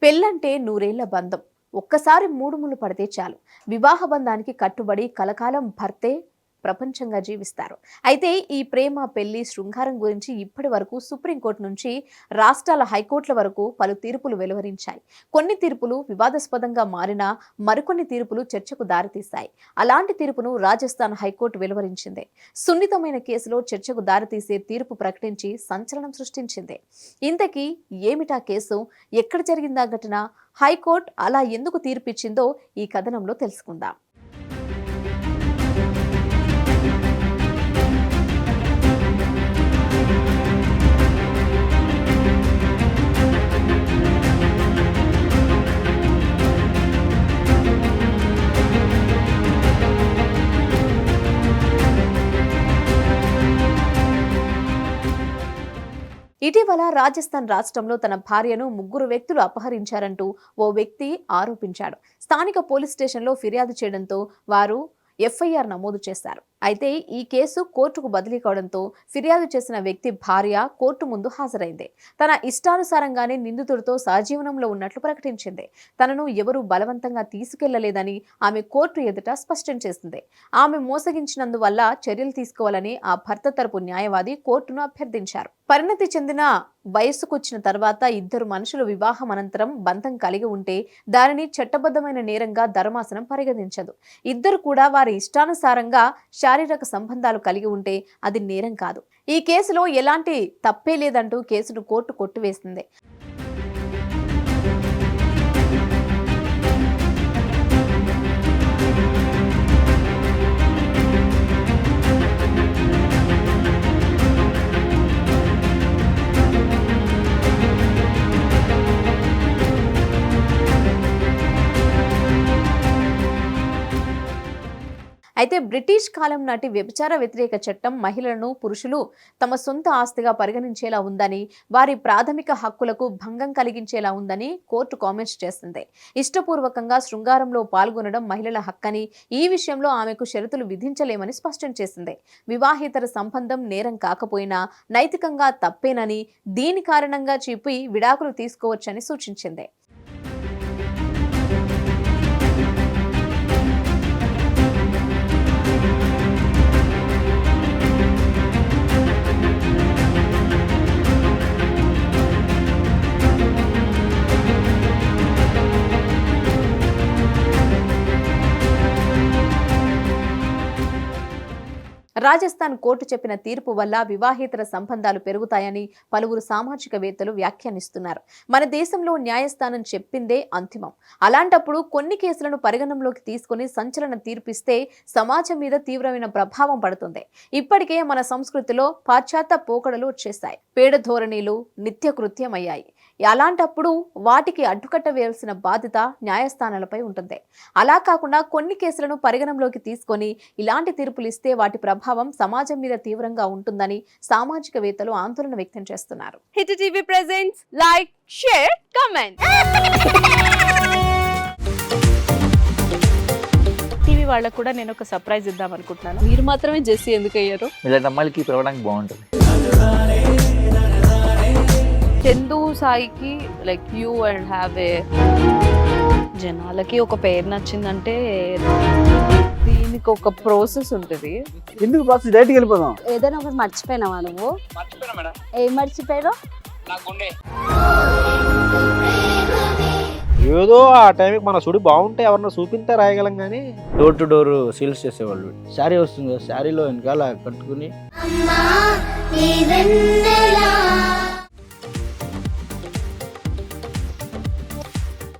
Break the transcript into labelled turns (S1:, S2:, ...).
S1: పెళ్ళంటే నూరేళ్ల బంధం. ఒక్కసారి మూడుముళ్ళు పడితే చాలు. వివాహ బంధానికి కట్టుబడి కలకాలం భర్తే ప్రపంచంగా జీవిస్తారు. అయితే ఈ ప్రేమ, పెళ్లి, శృంగారం గురించి ఇప్పటి వరకు సుప్రీంకోర్టు నుంచి రాష్ట్రాల హైకోర్టుల వరకు పలు తీర్పులు వెలువరించాయి. కొన్ని తీర్పులు వివాదాస్పదంగా మారినా మరికొన్ని తీర్పులు చర్చకు దారితీశాయి. అలాంటి తీర్పును రాజస్థాన్ హైకోర్టు వెలువరించింది. సున్నితమైన కేసులో చర్చకు దారితీసే తీర్పు ప్రకటించి సంచలనం సృష్టించింది. ఇంతకీ ఏమిటా కేసు? ఎక్కడ జరిగిందా ఘటన? హైకోర్టు అలా ఎందుకు తీర్పిచ్చిందో ఈ కథనంలో తెలుసుకుందాం. ఇటీవల రాజస్థాన్ రాష్ట్రంలో తన భార్యను 3 వ్యక్తులు అపహరించారంటూ ఓ వ్యక్తి ఆరోపించాడు. స్థానిక పోలీస్ స్టేషన్లో ఫిర్యాదు చేయడంతో వారు ఎఫ్ఐఆర్ నమోదు చేశారు. అయితే ఈ కేసు కోర్టుకు బదిలీ కావడంతో ఫిర్యాదు చేసిన వ్యక్తి భార్య కోర్టు ముందు హాజరైంది. తన ఇష్టానుసారంగానే నిందితుడితో సహజీవనంలో ఉన్నట్లు ప్రకటించింది. తనను ఎవరూ బలవంతంగా తీసుకెళ్లలేదని ఆమె కోర్టు ఎదుట స్పష్టం చేసింది. ఆమె మోసగించినందువల్ల చర్యలు తీసుకోవాలని ఆ భర్త తరపు న్యాయవాది కోర్టును అభ్యర్థించారు. పరిణతి చెందిన వయస్సుకొచ్చిన తర్వాత ఇద్దరు మనుషులు వివాహం అనంతరం బంధం కలిగి ఉంటే దానిని చట్టబద్ధమైన నేరంగా ధర్మాసనం పరిగణించదు. ఇద్దరు కూడా వారి ఇష్టానుసారంగా శారీరక సంబంధాలు కలిగి ఉంటే అది నేరం కాదు. ఈ కేసులో ఎలాంటి తప్పే లేదంటూ కేసును కోర్టు కొట్టివేసింది. అయితే బ్రిటిష్ కాలం నాటి వ్యభిచార వ్యతిరేక చట్టం మహిళలను పురుషులు తమ సొంత ఆస్తిగా పరిగణించేలా ఉందని, వారి ప్రాథమిక హక్కులకు భంగం కలిగించేలా ఉందని కోర్టు కామెంట్స్ చేసింది. ఇష్టపూర్వకంగా శృంగారంలో పాల్గొనడం మహిళల హక్కని, ఈ విషయంలో ఆమెకు షరతులు విధించలేమని స్పష్టం చేసింది. వివాహేతర సంబంధం నేరం కాకపోయినా నైతికంగా తప్పేనని, దీని కారణంగా చెప్పి విడాకులు తీసుకోవచ్చని సూచించింది. రాజస్థాన్ కోర్టు చెప్పిన తీర్పు వల్ల వివాహేతర సంబంధాలు పెరుగుతాయని పలువురు సామాజికవేత్తలు వ్యాఖ్యానిస్తున్నారు. మన దేశంలో న్యాయస్థానం చెప్పిందే అంతిమం. అలాంటప్పుడు కొన్ని కేసులను పరిగణనలోకి తీసుకుని సంచలన తీర్పిస్తే సమాజం మీద తీవ్రమైన ప్రభావం పడుతుంది. ఇప్పటికే మన సంస్కృతిలో పాశ్చాత్య పోకడలు వచ్చేశాయి. పేడ ధోరణిలు నిత్యకృత్యమయ్యాయి. అలాంటప్పుడు వాటికి అడ్డుకట్ట వేయాల్సిన బాధ్యత న్యాయస్థానాలపై ఉంటుంది. అలా కాకుండా కొన్ని కేసులను పరిగణనలోకి తీసుకొని ఇలాంటి తీర్పులు ఇస్తే వాటి ప్రభావం సమాజం మీద తీవ్రంగా ఉంటుందని సామాజికవేత్తలు ఆందోళన వ్యక్తం చేస్తున్నారు.
S2: Hit TV presents like, share, comment. TV వాళ్ళకు కూడా నేను ఒక సర్ప్రైజ్ ఇద్దాం అనుకుంటున్నాను. మీరు మాత్రమే జెస్సీ ఎందుకు అయ్యారు?
S3: ఇలాంటి అమ్మాయిలకి పిలవడానికి బాగుంటుంది.
S2: చందు సాయికి like you and have a జనాలకి ఒక పేరు నచ్చిందంటే దీనికి ఒక ప్రాసెస్ ఉంటుంది.
S4: ఎందుకు ప్రాసెస్? డైరెక్ట్‌గా వెళ్ళిపోదాం.
S5: ఏదైనా ఒకటి మర్చిపోయినావా నువ్వు?
S3: మర్చిపోయినా మేడం.
S5: ఏం మర్చిపోయావు?
S3: నా గుండె.
S4: ఏదో ఆ టైంకి మన సుడి బాగుంటే ఎవరన్నా చూపిస్తే రాయగలం కానీ డోర్ టు డోర్ సేల్స్ చేసేవాళ్ళు. శారీ వస్తుంది, శారీలో వెనకాల కట్టుకుని